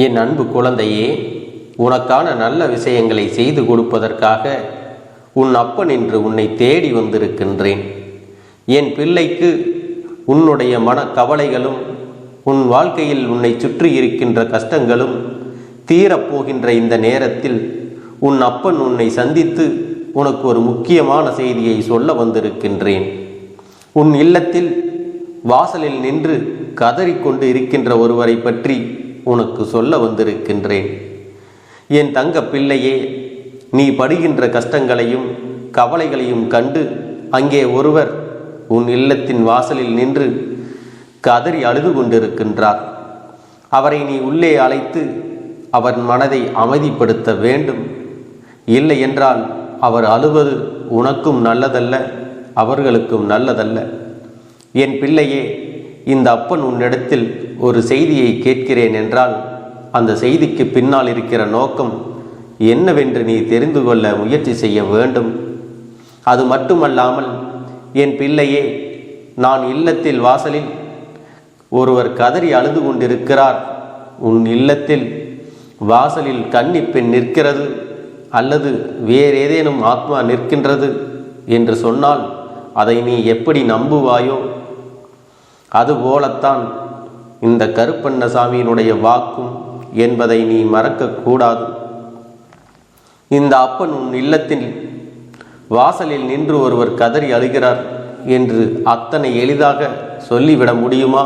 என் அன்பு குழந்தையே, உனக்கான நல்ல விஷயங்களை செய்து கொடுப்பதற்காக உன் அப்பன் என்று உன்னை தேடி வந்திருக்கின்றேன். என் பிள்ளைக்கு உன்னுடைய மனக்கவலைகளும் உன் வாழ்க்கையில் உன்னை சுற்றி இருக்கின்ற கஷ்டங்களும் தீரப்போகின்ற இந்த நேரத்தில் உன் அப்பன் உன்னை சந்தித்து உனக்கு ஒரு முக்கியமான செய்தியை சொல்ல வந்திருக்கின்றேன். உன் இல்லத்தில் வாசலில் நின்று கதறிக்கொண்டு இருக்கின்ற ஒருவரை பற்றி உனக்கு சொல்ல வந்திருக்கின்றேன். என் தங்க பிள்ளையே, நீ படுகின்ற கஷ்டங்களையும் கவலைகளையும் கண்டு அங்கே ஒருவர் உன் இல்லத்தின் வாசலில் நின்று கதறி அழுது கொண்டிருக்கின்றார். அவரை நீ உள்ளே அழைத்து அவர் மனதை அமைதிப்படுத்த வேண்டும். இல்லை என்றால் அவர் அழுவது உனக்கும் நல்லதல்ல, அவர்களுக்கும் நல்லதல்ல. என் பிள்ளையே, இந்த அப்பன் உன்னிடத்தில் ஒரு செய்தியை கேட்கிறேன் என்றால் அந்த செய்திக்கு பின்னால் இருக்கிற நோக்கம் என்னவென்று நீ தெரிந்து கொள்ள முயற்சி செய்ய வேண்டும். அது மட்டுமல்லாமல் என் பிள்ளையே, நான் இல்லத்தில் வாசலில் ஒருவர் கதறி அழுது கொண்டிருக்கிறார், உன் இல்லத்தில் வாசலில் கன்னி பெண் நிற்கிறது அல்லது வேறேதேனும் ஆத்மா நிற்கின்றது என்று சொன்னால் அதை நீ எப்படி நம்புவாயோ, அதுபோலத்தான் இந்த கருப்பண்ணசாமியினுடைய வாக்கும் என்பதை நீ மறக்கக்கூடாது. இந்த அப்பன் உன் இல்லத்தில் வாசலில் நின்று ஒருவர் கதறி அழுகிறார் என்று அத்தனை எளிதாக சொல்லிவிட முடியுமா?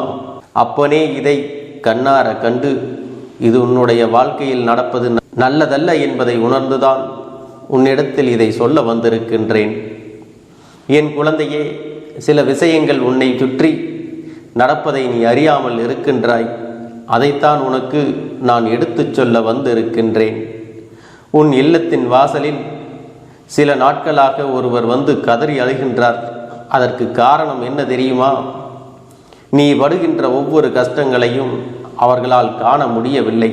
அப்பனே இதை கண்ணார கண்டு இது உன்னுடைய வாழ்க்கையில் நடப்பது நல்லதல்ல என்பதை உணர்ந்துதான் உன்னிடத்தில் இதை சொல்ல வந்திருக்கின்றேன். என் குழந்தையே, சில விஷயங்கள் உன்னை சுற்றி நடப்பதை நீ அறியாமல் இருக்கின்றாய். அதைத்தான் உனக்கு நான் எடுத்துச் சொல்ல வந்திருக்கின்றேன். உன் இல்லத்தின் வாசலில் சில நாட்களாக ஒருவர் வந்து கதறி அழுகின்றார். அதற்கு காரணம் என்ன தெரியுமா? நீ படுகின்ற ஒவ்வொரு கஷ்டங்களையும் அவர்களால் காண முடியவில்லை.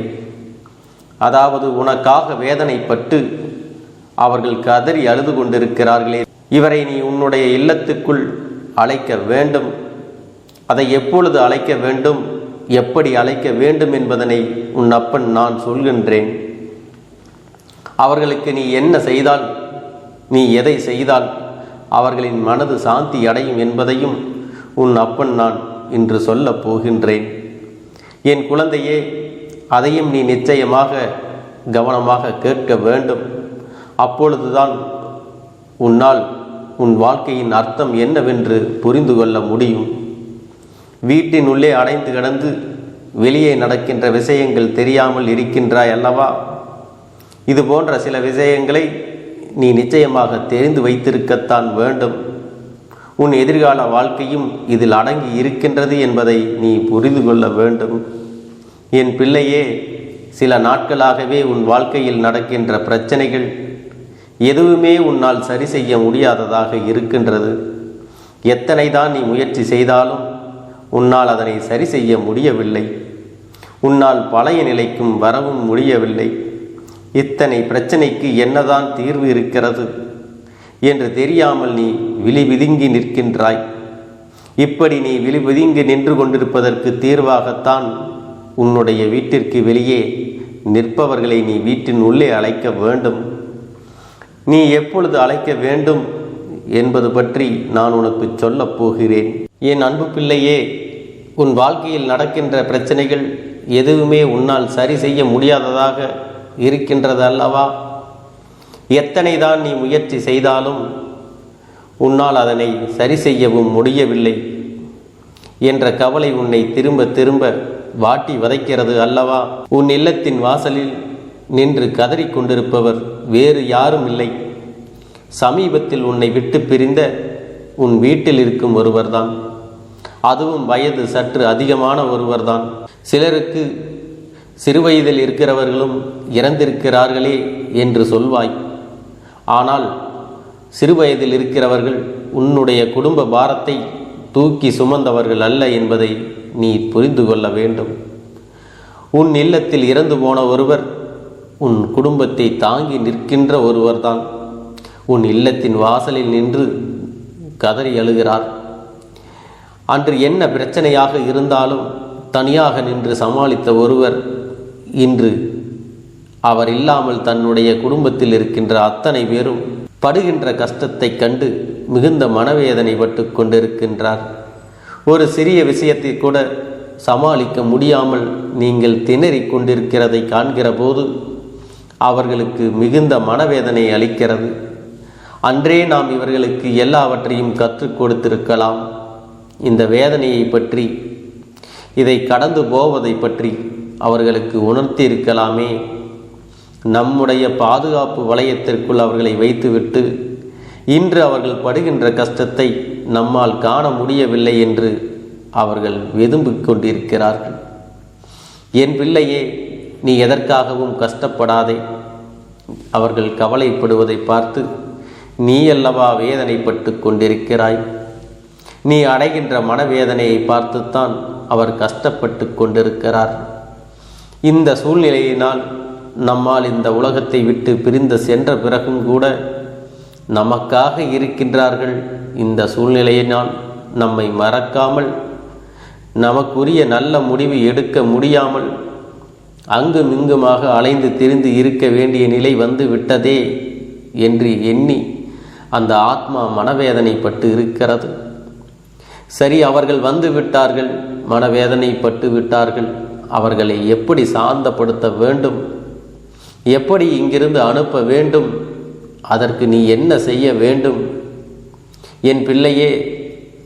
அதாவது உனக்காக வேதனைப்பட்டு அவர்கள் கதறி அழுது கொண்டிருக்கிறார்களே, இவரை நீ உன்னுடைய இல்லத்துக்குள் அழைக்க வேண்டும். அதை எப்பொழுது அழைக்க வேண்டும், எப்படி அழைக்க வேண்டும் என்பதனை உன் அப்பன் நான் சொல்கின்றேன். அவர்களுக்கு நீ என்ன செய்தால், நீ எதை செய்தால் அவர்களின் மனது சாந்தி அடையும் என்பதையும் உன் அப்பன் நான் இன்று சொல்லப் போகின்றேன். என் குழந்தையே, அதையும் நீ நிச்சயமாக கவனமாக கேட்க வேண்டும். அப்பொழுதுதான் உன்னால் உன் வாழ்க்கையின் அர்த்தம் என்னவென்று புரிந்து கொள்ள முடியும். வீட்டின் உள்ளே அடைந்து கிடந்து வெளியே நடக்கின்ற விஷயங்கள் தெரியாமல் இருக்கின்றாய் அல்லவா? இது போன்ற சில விஷயங்களை நீ நிச்சயமாக தெரிந்து வைத்திருக்கத்தான் வேண்டும். உன் எதிர்கால வாழ்க்கையும் இதில் அடங்கி இருக்கின்றது என்பதை நீ புரிந்து கொள்ள வேண்டும். என் பிள்ளையே, சில நாட்களாகவே உன் வாழ்க்கையில் நடக்கின்ற பிரச்சனைகள் எதுவுமே உன்னால் சரி செய்ய முடியாததாக இருக்கின்றது. எத்தனை தான் நீ முயற்சி செய்தாலும் உன்னால் அதனை சரி செய்ய முடியவில்லை. உன்னால் பழைய நிலைக்கும் வரவும் முடியவில்லை. இத்தனை பிரச்சனைக்கு என்னதான் தீர்வு இருக்கிறது என்று தெரியாமல் நீ விழிவிதுங்கி நிற்கின்றாய். இப்படி நீ விழிவிதுங்கி நின்று கொண்டிருப்பதற்கு தீர்வாகத்தான் உன்னுடைய வீட்டிற்கு வெளியே நிற்பவர்களை நீ வீட்டின் உள்ளே அழைக்க வேண்டும். நீ எப்பொழுது அழைக்க வேண்டும் என்பது பற்றி நான் உனக்கு சொல்லப் போகிறேன். என் அன்பு பிள்ளையே, உன் வாழ்க்கையில் நடக்கின்ற பிரச்சனைகள் எதுவுமே உன்னால் சரி செய்ய முடியாததாக இருக்கின்றது அல்லவா? எத்தனை தான் நீ முயற்சி செய்தாலும் உன்னால் அதனை சரி செய்யவும் முடியவில்லை என்ற கவலை உன்னை திரும்ப திரும்ப வாட்டி வதைக்கிறது அல்லவா? உன் இல்லத்தின் வாசலில் நின்று கதறி கொண்டிருப்பவர் வேறு யாரும் இல்லை. சமீபத்தில் உன்னை விட்டு பிரிந்த உன் வீட்டில் இருக்கும் ஒருவர்தான். அதுவும் வயது சற்று அதிகமான ஒருவர்தான். சிலருக்கு சிறுவயதில் இருக்கிறவர்களும் இறந்திருக்கிறார்களே என்று சொல்வாய். ஆனால் சிறுவயதில் இருக்கிறவர்கள் உன்னுடைய குடும்ப பாரத்தை தூக்கி சுமந்தவர்கள் அல்ல என்பதை நீ புரிந்து கொள்ள வேண்டும். உன் இல்லத்தில் இறந்து போன ஒருவர் உன் குடும்பத்தை தாங்கி நிற்கின்ற ஒருவர்தான் உன் இல்லத்தின் வாசலில் நின்று கதறி அழுகிறார். அன்று என்ன பிரச்சனையாக இருந்தாலும் தனியாக நின்று சமாளித்த ஒருவர் இன்று அவர் இல்லாமல் தன்னுடைய குடும்பத்தில் இருக்கின்ற அத்தனை பேரும் படுகின்ற கஷ்டத்தை கண்டு மிகுந்த மனவேதனை பட்டு கொண்டிருக்கின்றார். ஒரு சிறிய விஷயத்தை கூட சமாளிக்க முடியாமல் நீங்கள் திணறிக் கொண்டிருக்கிறதை காண்கிற போது அவர்களுக்கு மிகுந்த மனவேதனை அளிக்கிறது. அன்றே நாம் இவர்களுக்கு எல்லாவற்றையும் கற்றுக் கொடுத்திருக்கலாம். இந்த வேதனையை பற்றி, இதை கடந்து போவதை பற்றி அவர்களுக்கு உணர்த்தி இருக்கலாமே. நம்முடைய பாதுகாப்பு வளையத்திற்குள் அவர்களை வைத்துவிட்டு இன்று அவர்கள் படுகின்ற கஷ்டத்தை நம்மால் காண முடியவில்லை என்று அவர்கள் வெதும்பிக் கொண்டிருக்கிறார்கள். என் பிள்ளையே, நீ எதற்காகவும் கஷ்டப்படாதே. அவர்கள் கவலைப்படுவதை பார்த்து நீ அல்லவா வேதனைப்பட்டு கொண்டிருக்கிறாய். நீ அடைகின்ற மனவேதனையை பார்த்துத்தான் அவர் கஷ்டப்பட்டு கொண்டிருக்கிறார். இந்த சூழ்நிலையினால் நம்மால் இந்த உலகத்தை விட்டு பிரிந்து சென்ற பிறகும் கூட நமக்காக இருக்கின்றார்கள். இந்த சூழ்நிலையினால் நம்மை மறக்காமல், நமக்குரிய நல்ல முடிவு எடுக்க முடியாமல் அங்கும் இங்குமாக அலைந்து திரிந்து இருக்க வேண்டிய நிலை வந்து விட்டதே என்று எண்ணி அந்த ஆத்மா மனவேதனைப்பட்டு இருக்கிறது. சரி, அவர்கள் வந்து விட்டார்கள், மனவேதனைப்பட்டு விட்டார்கள். அவர்களை எப்படி சாந்தப்படுத்த வேண்டும், எப்படி இங்கிருந்து அனுப்ப வேண்டும், அதற்கு நீ என்ன செய்ய வேண்டும்? என் பிள்ளையே,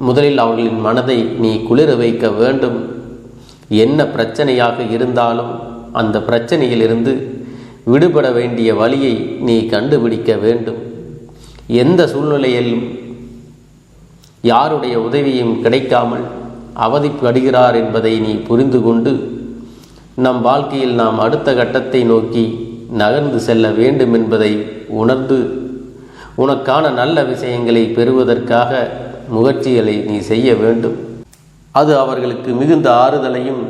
முதலில் அவர்களின் மனதை நீ குளிர வைக்க வேண்டும். என்ன பிரச்சனையாக இருந்தாலும் அந்த பிரச்சனையிலிருந்து விடுபட வேண்டிய வழியை நீ கண்டுபிடிக்க வேண்டும். எந்த சூழ்நிலையிலும் யாருடைய உதவியும் கிடைக்காமல் அவதிப்படுகிறார் என்பதை நீ புரிந்து கொண்டு நம் வாழ்க்கையில் நாம் அடுத்த கட்டத்தை நோக்கி நகர்ந்து செல்ல வேண்டும் என்பதை உணர்ந்து உனக்கான நல்ல விஷயங்களை பெறுவதற்காக முயற்சிகளை நீ செய்ய வேண்டும். அது அவர்களுக்கு மிகுந்த ஆறுதலையும்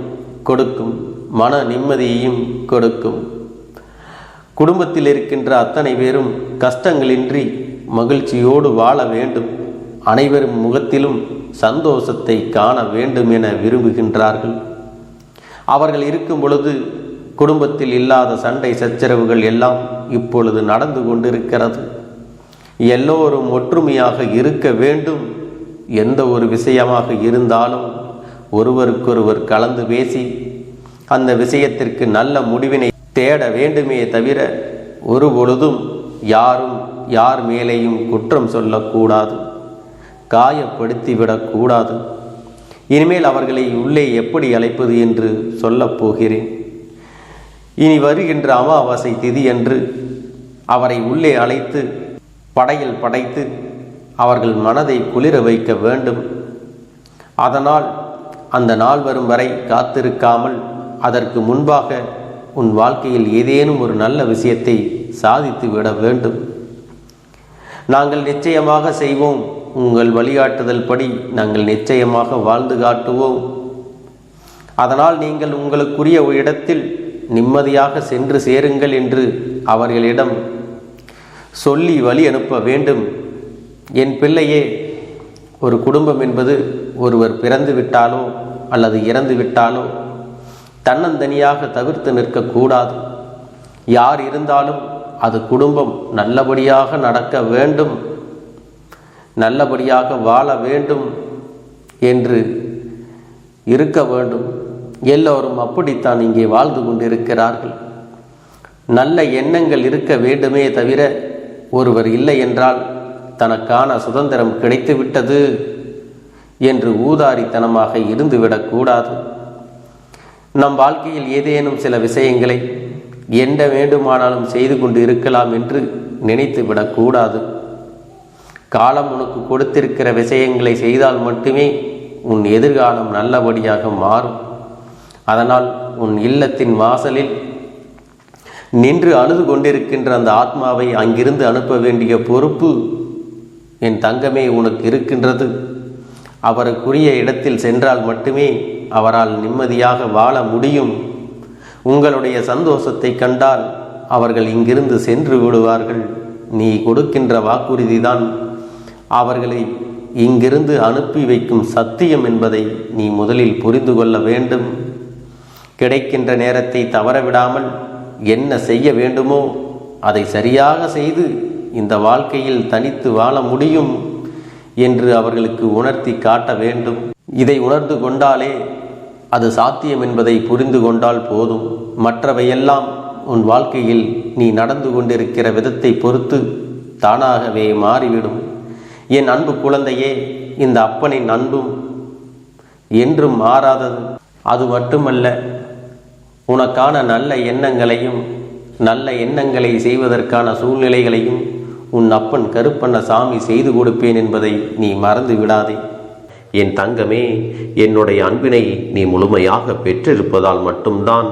கொடுக்கும், மன நிம்மதியையும் கொடுக்கும். குடும்பத்தில் இருக்கின்ற அத்தனை பேரும் கஷ்டங்களின்றி மகிழ்ச்சியோடு வாழ வேண்டும். அனைவரும் முகத்திலும் சந்தோஷத்தை காண வேண்டும் என விரும்புகின்றார்கள். அவர்கள் இருக்கும் பொழுது குடும்பத்தில் இல்லாத சண்டை சச்சரவுகள் எல்லாம் இப்பொழுது நடந்து கொண்டிருக்கிறது. எல்லோரும் ஒற்றுமையாக இருக்க வேண்டும். எந்த ஒரு விஷயமாக இருந்தாலும் ஒருவருக்கொருவர் கலந்து பேசி அந்த விஷயத்திற்கு நல்ல முடிவினை தேட வேண்டுமே தவிர ஒருபொழுதும் யாரும் யார் மேலேயும் குற்றம் சொல்லக்கூடாது, காயப்படுத்திவிடக்கூடாது. இனிமேல் அவர்களை உள்ளே எப்படி அழைப்பது என்று சொல்லப் போகிறேன். இனி வருகின்ற அமாவாசை திதி அன்று அவரை உள்ளே அழைத்து படையல் படைத்து அவர்கள் மனதை குளிர வைக்க வேண்டும். அதனால் அந்த நாள் வரும் வரை காத்திருக்காமல் அதற்கு முன்பாக உன் வாழ்க்கையில் ஏதேனும் ஒரு நல்ல விஷயத்தை சாதித்து விட வேண்டும். நாங்கள் நிச்சயமாக செய்வோம். உங்கள் வழிகாட்டுதல் படி நாங்கள் நிச்சயமாக வாழ்ந்து காட்டுவோம். அதனால் நீங்கள் உங்களுக்குரிய ஒரு இடத்தில் நிம்மதியாக சென்று சேருங்கள் என்று அவர்களிடம் சொல்லி வழி அனுப்ப வேண்டும். என் பிள்ளையே, ஒரு குடும்பம் என்பது ஒருவர் பிறந்து விட்டாலோ அல்லது இறந்து விட்டாலோ தன்னந்தனியாக தவிர்த்து நிற்கக்கூடாது. யார் இருந்தாலும் அது குடும்பம் நல்லபடியாக நடக்க வேண்டும், நல்லபடியாக வாழ வேண்டும் என்று இருக்க வேண்டும். எல்லோரும் அப்படித்தான் இங்கே வாழ்ந்து கொண்டிருக்கிறார்கள். நல்ல எண்ணங்கள் இருக்க வேண்டுமே தவிர ஒருவர் இல்லை என்றால் தனக்கான சுதந்திரம் கிடைத்துவிட்டது என்று ஊதாரித்தனமாக இருந்துவிடக்கூடாது. நம் வாழ்க்கையில் ஏதேனும் சில விஷயங்களை என்ன வேண்டுமானாலும் செய்து கொண்டு இருக்கலாம் என்று நினைத்து விடக்கூடாது. காலம் உனக்கு கொடுத்திருக்கிற விஷயங்களை செய்தால் மட்டுமே உன் எதிர்காலம் நல்லபடியாக மாறும். அதனால் உன் இல்லத்தின் வாசலில் நின்று அழுது கொண்டிருக்கின்ற அந்த ஆத்மாவை அங்கிருந்து அனுப்ப வேண்டிய பொறுப்பு என் தங்கமே உனக்கு இருக்கின்றது. அவருக்குரிய இடத்தில் சென்றால் மட்டுமே அவரால் நிம்மதியாக வாழ முடியும். உங்களுடைய சந்தோஷத்தை கண்டால் அவர்கள் இங்கிருந்து சென்று விடுவார்கள். நீ கொடுக்கின்ற வாக்குறுதிதான் அவர்களை இங்கிருந்து அனுப்பி வைக்கும் சத்தியம் என்பதை நீ முதலில் புரிந்து கொள்ள வேண்டும். கிடைக்கின்ற நேரத்தை தவறவிடாமல் என்ன செய்ய வேண்டுமோ அதை சரியாக செய்து இந்த வாழ்க்கையில் தனித்து வாழ முடியும் என்று அவர்களுக்கு உணர்த்தி காட்ட வேண்டும். இதை உணர்ந்து கொண்டாலே அது சாத்தியம் என்பதை புரிந்து கொண்டால் போதும். மற்றவையெல்லாம் உன் வாழ்க்கையில் நீ நடந்து கொண்டிருக்கிற விதத்தை பொறுத்து தானாகவே மாறிவிடும். என் அன்பு குழந்தையே, இந்த அப்பனின் அன்பும் என்றும் மாறாதது. அது மட்டுமல்ல, உனக்கான நல்ல எண்ணங்களையும் நல்ல எண்ணங்களை செய்வதற்கான சூழ்நிலைகளையும் உன் அப்பன் கருப்பண்ணசாமி செய்து கொடுப்பேன் என்பதை நீ மறந்து விடாதே. என் தங்கமே, என்னுடைய அன்பினை நீ முழுமையாக பெற்றிருப்பதால் மட்டும்தான்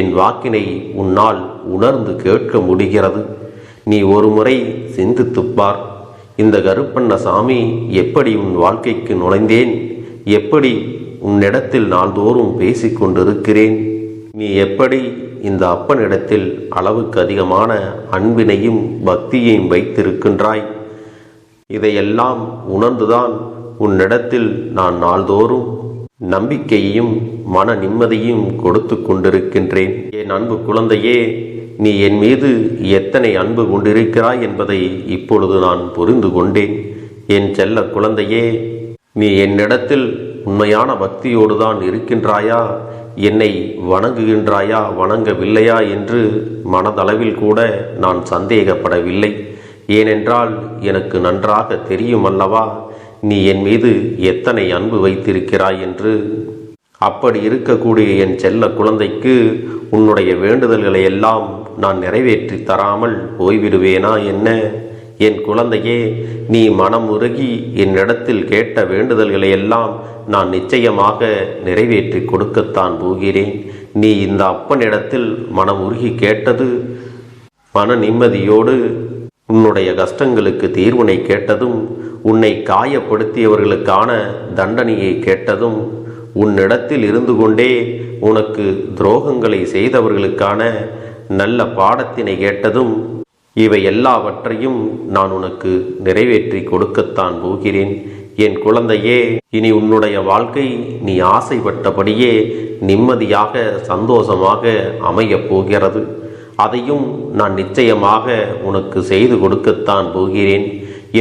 என் வாக்கினை உன்னால் உணர்ந்து கேட்க முடிகிறது. நீ ஒரு முறை சிந்தித்துப்பார். இந்த கருப்பண்ணசாமி எப்படி உன் வாழ்க்கைக்கு நுழைந்தேன், எப்படி உன்னிடத்தில் நாள்தோறும் பேசிக்கொண்டிருக்கிறேன், நீ எப்படி இந்த அப்பனிடத்தில் அளவுக்கு அதிகமான அன்பினையும் பக்தியையும் வைத்திருக்கின்றாய். இதையெல்லாம் உணர்ந்துதான் உன்னிடத்தில் நான் நாள்தோறும் நம்பிக்கையையும் மன நிம்மதியும் கொடுத்து கொண்டிருக்கின்றேன். என் அன்பு குழந்தையே, நீ என் மீது எத்தனை அன்பு கொண்டிருக்கிறாய் என்பதை இப்பொழுது நான் புரிந்து கொண்டேன். என் செல்ல குழந்தையே, நீ என்னிடத்தில் உண்மையான பக்தியோடு தான் இருக்கின்றாயா, என்னை வணங்குகின்றாயா வணங்கவில்லையா என்று மனதளவில் கூட நான் சந்தேகப்படவில்லை. ஏனென்றால் எனக்கு நன்றாக தெரியும் அல்லவா நீ என் மீது எத்தனை அன்பு வைத்திருக்கிறாய் என்று. அப்படி இருக்கக்கூடிய என் செல்ல குழந்தைக்கு உன்னுடைய வேண்டுதல்களை எல்லாம் நான் நிறைவேற்றி தராமல் போய்விடுவேனா என்ன? என் குழந்தையே, நீ மனம் உருகி என்னிடத்தில் கேட்ட வேண்டுதல்களை எல்லாம் நான் நிச்சயமாக நிறைவேற்றி கொடுக்கத்தான் போகிறேன். நீ இந்த அப்பனிடத்தில் மனம் உருகி கேட்டது, மன நிம்மதியோடு உன்னுடைய கஷ்டங்களுக்கு தீர்வினை கேட்டதும், உன்னை காயப்படுத்தியவர்களுக்கான தண்டனையை கேட்டதும், உன்னிடத்தில் இருந்து கொண்டே உனக்கு துரோகங்களை செய்தவர்களுக்கான நல்ல பாடத்தினை கேட்டதும், இவை எல்லாவற்றையும் நான் உனக்கு நிறைவேற்றி கொடுக்கத்தான் போகிறேன். என் குழந்தையே, இனி உன்னுடைய வாழ்க்கை நீ ஆசைப்பட்டபடியே நிம்மதியாக சந்தோஷமாக அமையப் போகிறது. அதையும் நான் நிச்சயமாக உனக்கு செய்து கொடுக்கத்தான் போகிறேன்.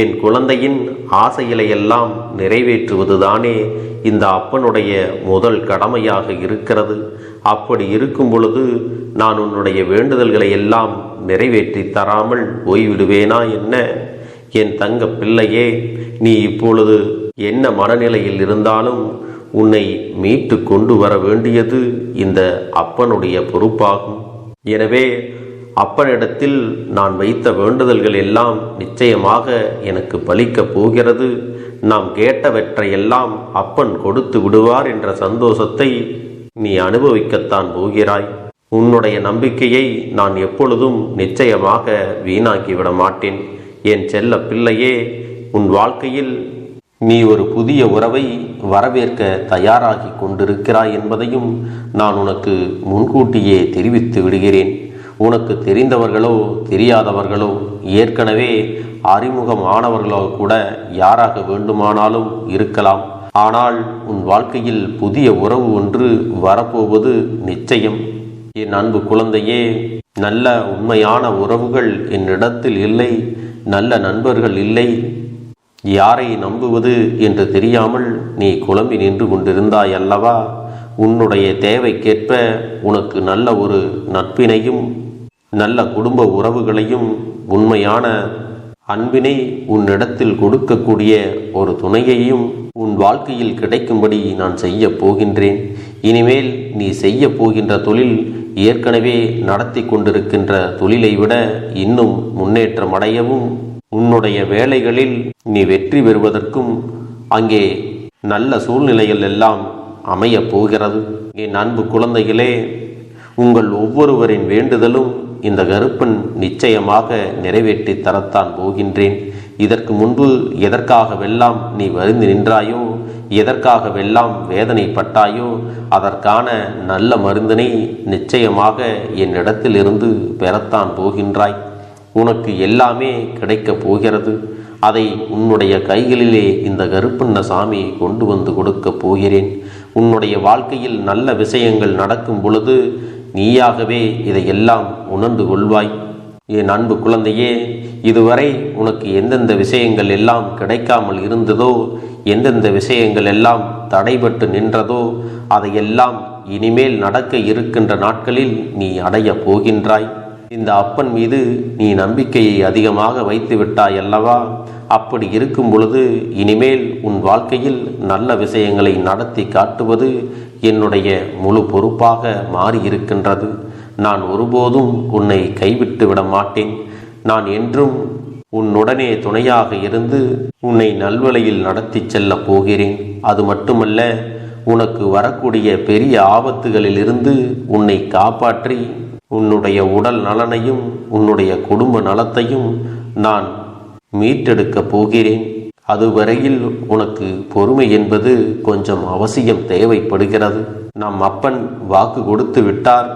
என் குழந்தையின் ஆசைகளை எல்லாம் நிறைவேற்றுவதுதானே இந்த அப்பனுடைய முதல் கடமையாக இருக்கிறது. அப்படி இருக்கும் பொழுது நான் உன்னுடைய வேண்டுதல்களை எல்லாம் நிறைவேற்றி தராமல் போய்விடுவேனா என்ன? என் தங்க பிள்ளையே, நீ இப்பொழுது என்ன மனநிலையில் இருந்தாலும் உன்னை மீட்டு கொண்டு வர வேண்டியது இந்த அப்பனுடைய பொறுப்பாகும். எனவே அப்பனிடத்தில் நான் வைத்த வேண்டுதல்கள் எல்லாம் நிச்சயமாக எனக்கு பலிக்கப் போகிறது. நாம் கேட்டவற்றையெல்லாம் அப்பன் கொடுத்து விடுவார் என்ற சந்தோஷத்தை நீ அனுபவிக்கத்தான் போகிறாய். உன்னுடைய நம்பிக்கையை நான் எப்பொழுதும் நிச்சயமாக வீணாக்கிவிட மாட்டேன். என் செல்ல பிள்ளையே, உன் வாழ்க்கையில் நீ ஒரு புதிய உறவை வரவேற்க தயாராகி கொண்டிருக்கிறாய் என்பதையும் நான் உனக்கு முன்கூட்டியே தெரிவித்து விடுகிறேன். உனக்கு தெரிந்தவர்களோ தெரியாதவர்களோ ஏற்கனவே அறிமுகமானவர்களோ கூட யாராக வேண்டுமானாலும் இருக்கலாம். ஆனால் உன் வாழ்க்கையில் புதிய உறவு ஒன்று வரப்போவது நிச்சயம். என் அன்பு குழந்தையே, நல்ல உண்மையான உறவுகள் என்னிடத்தில் இல்லை, நல்ல நண்பர்கள் இல்லை. யாரை நம்புவது என்று தெரியாமல் நீ குழம்பி நின்று கொண்டிருந்தாய் அல்லவா? உன்னுடைய தேவைக்கேற்ப உனக்கு நல்ல ஒரு நட்பினையும் நல்ல குடும்ப உறவுகளையும் உண்மையான அன்பினை உன்னிடத்தில் கொடுக்கக்கூடிய ஒரு துணையையும் உன் வாழ்க்கையில் கிடைக்கும்படி நான் செய்ய போகின்றேன். இனிமேல் நீ செய்ய போகின்ற தொழில் ஏற்கனவே நடத்தி கொண்டிருக்கின்ற தொழிலை விட இன்னும் முன்னேற்றம் அடையவும், உன்னுடைய வேலைகளில் நீ வெற்றி பெறுவதற்கும் அங்கே நல்ல சூழ்நிலைகள் எல்லாம் அமையப் போகிறது. என் அன்பு குழந்தைகளே, உங்கள் ஒவ்வொருவரின் வேண்டுதலும் இந்த கருப்பன் நிச்சயமாக நிறைவேற்றி தரத்தான் போகின்றேன். இதற்கு முன்பு எதற்காகவெல்லாம் நீ வருந்தி நின்றாயோ, எதற்காகவெல்லாம் வேதனைப்பட்டாயோ, அதற்கான நல்ல மருந்தினை நிச்சயமாக என்னிடத்திலிருந்து பெறத்தான் போகின்றாய். உனக்கு எல்லாமே கிடைக்கப் போகிறது. அதை உன்னுடைய கைகளிலே இந்த கருப்பண்ணசாமி கொண்டு வந்து கொடுக்க போகிறேன். உன்னுடைய வாழ்க்கையில் நல்ல விஷயங்கள் நடக்கும் பொழுது நீயாகவே இதையெல்லாம் உணர்ந்து கொள்வாய். என் அன்பு குழந்தையே, இதுவரை உனக்கு எந்தெந்த விஷயங்கள் எல்லாம் கிடைக்காமல் இருந்ததோ, எந்தெந்த விஷயங்கள் எல்லாம் தடைபட்டு நின்றதோ, அதையெல்லாம் இனிமேல் நடக்க இருக்கின்ற நாட்களில் நீ அடைய போகின்றாய். இந்த அப்பன் மீது நீ நம்பிக்கையை அதிகமாக வைத்து விட்டாய் அல்லவா? அப்படி இருக்கும் பொழுது இனிமேல் உன் வாழ்க்கையில் நல்ல விஷயங்களை நடத்தி காட்டுவது என்னுடைய முழு பொறுப்பாக மாறியிருக்கின்றது. நான் ஒருபோதும் உன்னை கைவிட்டு விட மாட்டேன். நான் என்றும் உன்னுடனே துணையாக இருந்து உன்னை நல்வழியில் நடத்தி செல்ல போகிறேன். அது மட்டுமல்ல, உனக்கு வரக்கூடிய பெரிய ஆபத்துகளிலிருந்து உன்னை காப்பாற்றி உன்னுடைய உடல் நலனையும் உன்னுடைய குடும்ப நலத்தையும் நான் மீட்டெடுக்கப் போகிறேன். அதுவரையில் உனக்கு பொறுமை என்பது கொஞ்சம் அவசியம் தேவைப்படுகிறது. நம் அப்பன் வாக்கு கொடுத்து விட்டார்.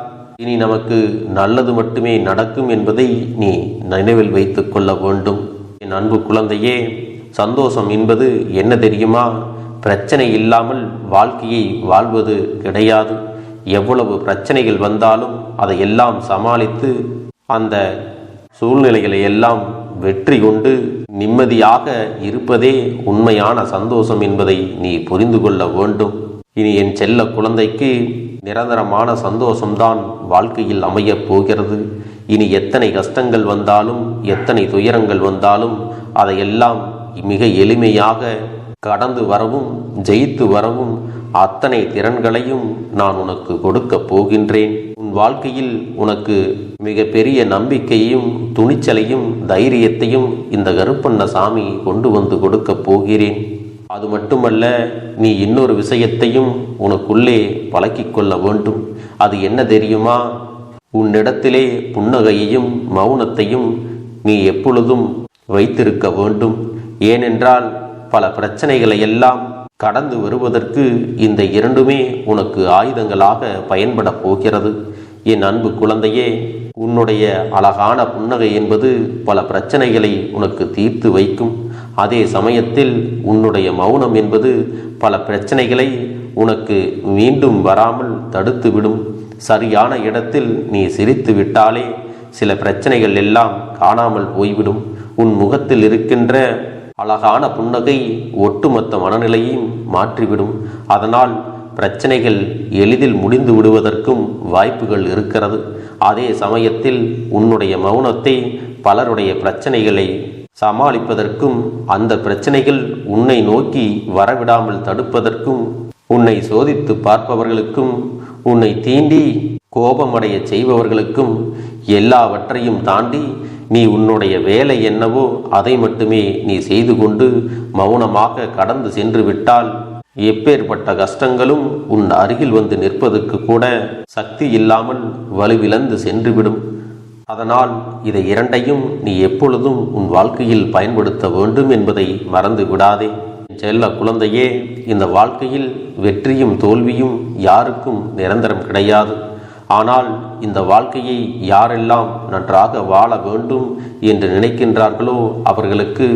இனி நமக்கு நல்லது மட்டுமே நடக்கும் என்பதை நீ நினைவில் வைத்துக் கொள்ள வேண்டும். என் அன்பு குழந்தையே, சந்தோஷம் என்பது என்ன தெரியுமா? பிரச்சனை இல்லாமல் வாழ்க்கையை வாழ்வது கிடையாது. எவ்வளவு பிரச்சனைகள் வந்தாலும் அதையெல்லாம் சமாளித்து அந்த சூழ்நிலைகளை எல்லாம் வெற்றி கொண்டு நிம்மதியாக இருப்பதே உண்மையான சந்தோஷம் என்பதை நீ புரிந்து கொள்ள வேண்டும். இனி என் செல்ல குழந்தைக்கு நிரந்தரமான சந்தோஷம்தான் வாழ்க்கையில் அமையப் போகிறது. இனி எத்தனை கஷ்டங்கள் வந்தாலும், எத்தனை துயரங்கள் வந்தாலும் அதையெல்லாம் மிக எளிமையாக கடந்து வரவும் ஜெயித்து வரவும் அத்தனை திறன்களையும் நான் உனக்கு கொடுக்க போகின்றேன். உன் வாழ்க்கையில் உனக்கு மிக பெரிய நம்பிக்கையையும் துணிச்சலையும் தைரியத்தையும் இந்த கருப்பண்ணசாமி கொண்டு வந்து கொடுக்க போகிறேன். அது மட்டுமல்ல, நீ இன்னொரு விஷயத்தையும் உனக்குள்ளே பழக்கிக் கொள்ள வேண்டும். அது என்ன தெரியுமா? உன்னிடத்திலே புன்னகையையும் மௌனத்தையும் நீ எப்பொழுதும் வைத்திருக்க வேண்டும். ஏனென்றால் பல பிரச்சனைகளை எல்லாம் கடந்து வருவதற்கு இந்த இரண்டுமே உனக்கு ஆயுதங்களாக பயன்பட போகிறது. என் அன்பு குழந்தையே, உன்னுடைய அழகான புன்னகை என்பது பல பிரச்சனைகளை உனக்கு தீர்த்து வைக்கும். அதே சமயத்தில் உன்னுடைய மௌனம் என்பது பல பிரச்சனைகளை உனக்கு மீண்டும் வராமல் தடுத்து விடும். சரியான இடத்தில் நீ சிரித்து விட்டாலே சில பிரச்சனைகள் எல்லாம் காணாமல் போய்விடும். உன் முகத்தில் இருக்கின்ற அழகான புன்னகை ஒட்டுமொத்த மனநிலையையும் மாற்றிவிடும். அதனால் பிரச்சனைகள் எளிதில் முடிந்து விடுவதற்கும் வாய்ப்புகள் இருக்கிறது. அதே சமயத்தில் உன்னுடைய மௌனத்தை பலருடைய பிரச்சனைகளை சமாளிப்பதற்கும், அந்த பிரச்சனைகள் உன்னை நோக்கி வரவிடாமல் தடுப்பதற்கும், உன்னை சோதித்து பார்ப்பவர்களுக்கும், உன்னை தீண்டி கோபமடைய செய்பவர்களுக்கும் எல்லாவற்றையும் தாண்டி நீ உன்னுடைய வேலை என்னவோ அதை மட்டுமே நீ செய்து கொண்டு மௌனமாக கடந்து சென்று விட்டால் எப்பேற்பட்ட கஷ்டங்களும் உன் அருகில் வந்து நிற்பதற்கு கூட சக்தி இல்லாமல் வலுவிழந்து சென்றுவிடும். அதனால் இதை இரண்டையும் நீ எப்பொழுதும் உன் வாழ்க்கையில் பயன்படுத்த வேண்டும் என்பதை மறந்து விடாதே. செல்ல குழந்தையே, இந்த வாழ்க்கையில் வெற்றியும் தோல்வியும் யாருக்கும் நிரந்தரம் கிடையாது. ஆனால் இந்த வாழ்க்கையை யாரெல்லாம் நன்றாக வாழ வேண்டும் என்று நினைக்கின்றார்களோ அவர்களுக்கு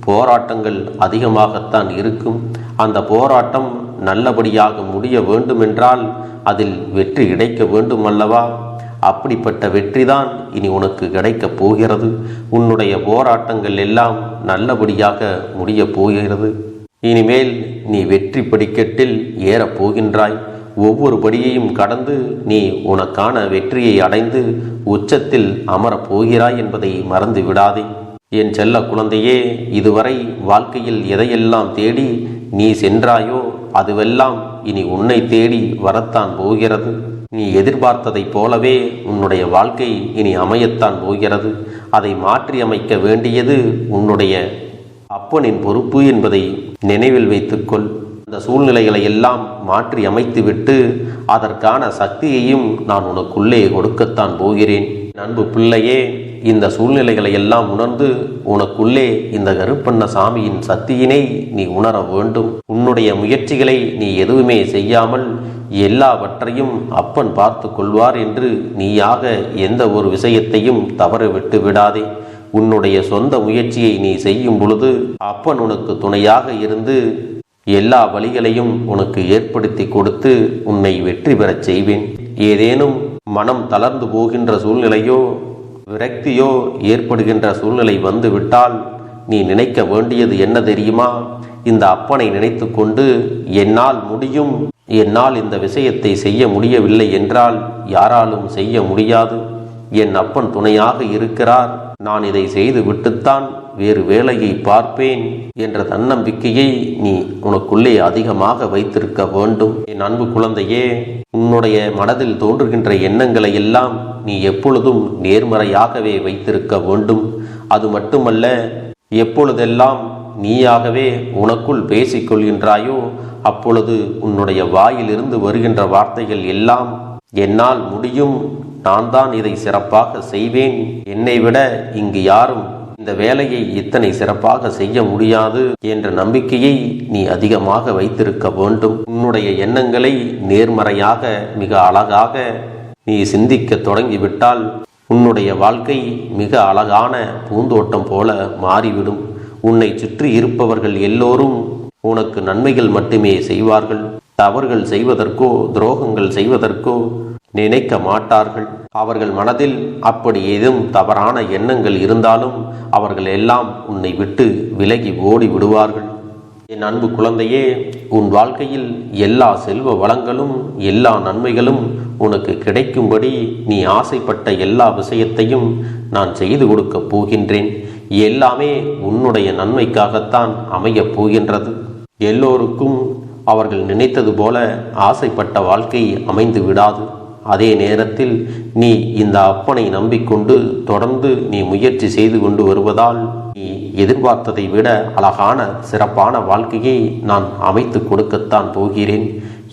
போராட்டங்கள் அதிகமாகத்தான் இருக்கும். அந்த போராட்டம் நல்லபடியாக முடிய வேண்டுமென்றால் அதில் வெற்றி கிடைக்க வேண்டும் அல்லவா? அப்படிப்பட்ட வெற்றிதான் இனி உனக்கு கிடைக்கப் போகிறது. உன்னுடைய போராட்டங்கள் எல்லாம் நல்லபடியாக முடியப் போகிறது. இனிமேல் நீ வெற்றி படிக்கட்டில் ஏறப் போகின்றாய். ஒவ்வொரு படியையும் கடந்து நீ உனக்கான வெற்றியை அடைந்து உச்சத்தில் அமரப் போகிறாய் என்பதை மறந்து விடாதே. என் செல்ல குழந்தையே, இதுவரை வாழ்க்கையில் எதையெல்லாம் தேடி நீ சென்றாயோ அதுவெல்லாம் இனி உன்னை தேடி வரத்தான் போகிறது. நீ எதிர்பார்த்ததைப் போலவே உன்னுடைய வாழ்க்கை இனி அமையத்தான் போகிறது. அதை மாற்றி அமைக்க வேண்டியது உன்னுடைய அப்பனின் பொறுப்பு என்பதை நினைவில் வைத்துக்கொள். அந்த சூழ்நிலைகளை எல்லாம் மாற்றி அமைத்துவிட்டு அதற்கான சக்தியையும் நான் உனக்குள்ளே கொடுக்கத்தான் போகிறேன். அன்பு பிள்ளையே, இந்த சூழ்நிலைகளை எல்லாம் உணர்ந்து உனக்குள்ளே இந்த கருப்பண்ணசாமியின் சக்தியினை நீ உணர வேண்டும். உன்னுடைய முயற்சிகளை நீ எதுவுமே செய்யாமல் எல்லாவற்றையும் அப்பன் பார்த்து கொள்வார் என்று நீயாக எந்த ஒரு விஷயத்தையும் தவற விட்டு விடாதே. உன்னுடைய சொந்த முயற்சியை நீ செய்யும் பொழுது அப்பன் உனக்கு துணையாக இருந்து எல்லா வழிகளையும் உனக்கு ஏற்படுத்தி கொடுத்து உன்னை வெற்றி பெறச் செய்வேன். ஏதேனும் மனம் தளர்ந்து போகின்ற சூழ்நிலையோ விரக்தியோ ஏற்படுகின்ற சூழ்நிலை வந்துவிட்டால் நீ நினைக்க வேண்டியது என்ன தெரியுமா? இந்த அப்பனை நினைத்து கொண்டு என்னால் முடியும், என்னால் இந்த விஷயத்தை செய்ய முடியவில்லை என்றால் யாராலும் செய்ய முடியாது, என் அப்பன் துணையாக இருக்கிறார், நான் இதை செய்து விட்டுத்தான் வேறு வேலையை பார்ப்பேன் என்ற தன்னம்பிக்கையை நீ உனக்குள்ளே அதிகமாக வைத்திருக்க வேண்டும். என் அன்பு குழந்தையே, உன்னுடைய மனதில் தோன்றுகின்ற எண்ணங்களை எல்லாம் நீ எப்பொழுதும் நேர்மறையாகவே வைத்திருக்க வேண்டும். அது மட்டுமல்ல, எப்பொழுதெல்லாம் நீயாகவே உனக்குள் பேசிக்கொள்கின்றாயோ அப்பொழுது உன்னுடைய வாயிலிருந்து வருகின்ற வார்த்தைகள் எல்லாம் என்னால் முடியும், நான் தான் இதை சிறப்பாக செய்வேன், என்னை விட இங்கு யாரும் இந்த வேலையை இத்தனை சிறப்பாக செய்ய முடியாது என்ற நம்பிக்கையை நீ அதிகமாக வைத்திருக்க வேண்டும். உன்னுடைய எண்ணங்களை நேர்மறையாக மிக அழகாக நீ சிந்திக்க தொடங்கிவிட்டால் உன்னுடைய வாழ்க்கை மிக அழகான பூந்தோட்டம் போல மாறிவிடும். உன்னை சுற்றி இருப்பவர்கள் எல்லோரும் உனக்கு நன்மைகள் மட்டுமே செய்வார்கள். தவறுகள் செய்வதற்கோ துரோகங்கள் செய்வதற்கோ நினைக்க மாட்டார்கள். அவர்கள் மனதில் அப்படி ஏதும் தவறான எண்ணங்கள் இருந்தாலும் அவர்கள் எல்லாம் உன்னை விட்டு விலகி ஓடி விடுவார்கள். என் அன்பு குழந்தையே, உன் வாழ்க்கையில் எல்லா செல்வ வளங்களும் எல்லா நன்மைகளும் உனக்கு கிடைக்கும்படி நீ ஆசைப்பட்ட எல்லா விஷயத்தையும் நான் செய்து கொடுக்கப் போகின்றேன். எல்லாமே உன்னுடைய நன்மைக்காகத்தான் அமையப் போகின்றது. எல்லோருக்கும் அவர்கள் நினைத்தது போல ஆசைப்பட்ட வாழ்க்கை அமைந்து விடாது. அதே நேரத்தில் நீ இந்த அப்பனை நம்பிக்கொண்டு தொடர்ந்து நீ முயற்சி செய்து கொண்டு வருவதால் நீ எதிர்பார்த்ததை விட அழகான சிறப்பான வாழ்க்கையை நான் அமைத்து கொடுக்கத்தான் போகிறேன்.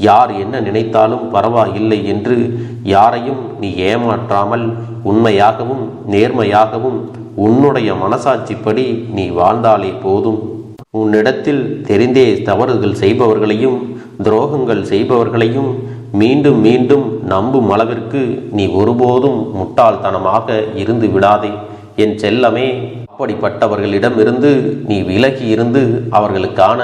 யார் என்ன நினைத்தாலும் பரவாயில்லை என்று யாரையும் நீ ஏமாற்றாமல் உண்மையாகவும் நேர்மையாகவும் உன்னுடைய மனசாட்சிப்படி நீ வாழ்ந்தாலே போதும். உன்னிடத்தில் தெரிந்தே தவறுகள் செய்பவர்களையும் துரோகங்கள் செய்பவர்களையும் மீண்டும் மீண்டும் நம்பும் அளவிற்கு நீ ஒருபோதும் முட்டாள்தனமாக இருந்து விடாதே என் செல்லமே. அப்படிப்பட்டவர்களிடமிருந்து நீ விலகி இருந்து அவர்களுக்கான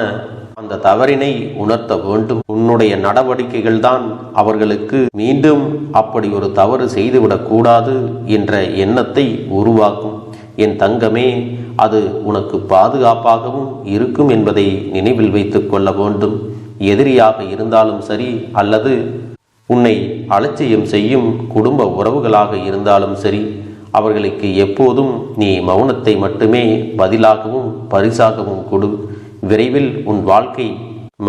அந்த தவறினை உணர்த்த வேண்டும். உன்னுடைய நடவடிக்கைகள் தான் அவர்களுக்கு மீண்டும் அப்படி ஒரு தவறு செய்துவிடக்கூடாது என்ற எண்ணத்தை உருவாக்கும். என் தங்கமே, அது உனக்கு பாதுகாப்பாகவும் இருக்கும் என்பதை நினைவில் வைத்துக் கொள்ள வேண்டும். எதிரியாக இருந்தாலும் சரி அல்லது உன்னை அலட்சியம் செய்யும் குடும்ப உறவுகளாக இருந்தாலும் சரி, அவர்களுக்கு எப்போதும் நீ மௌனத்தை மட்டுமே பதிலாகவும் பரிசாகவும் கொடு. விரைவில் உன் வாழ்க்கை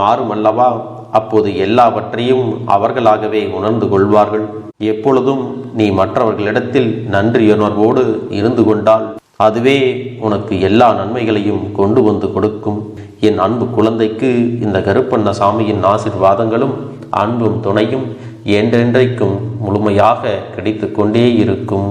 மாறுமல்லவா? அப்போது எல்லாவற்றையும் அவர்களாகவே உணர்ந்து கொள்வார்கள். எப்பொழுதும் நீ மற்றவர்களிடத்தில் நன்றியுணர்வோடு இருந்து கொண்டால் அதுவே உனக்கு எல்லா நன்மைகளையும் கொண்டு வந்து கொடுக்கும். என் அன்பு குழந்தைக்கு இந்த கருப்பண்ணசாமியின் ஆசீர்வாதங்களும் அன்பும் துணையும் என்றென்றைக்கும் முழுமையாக கிடைத்து கொண்டே இருக்கும்.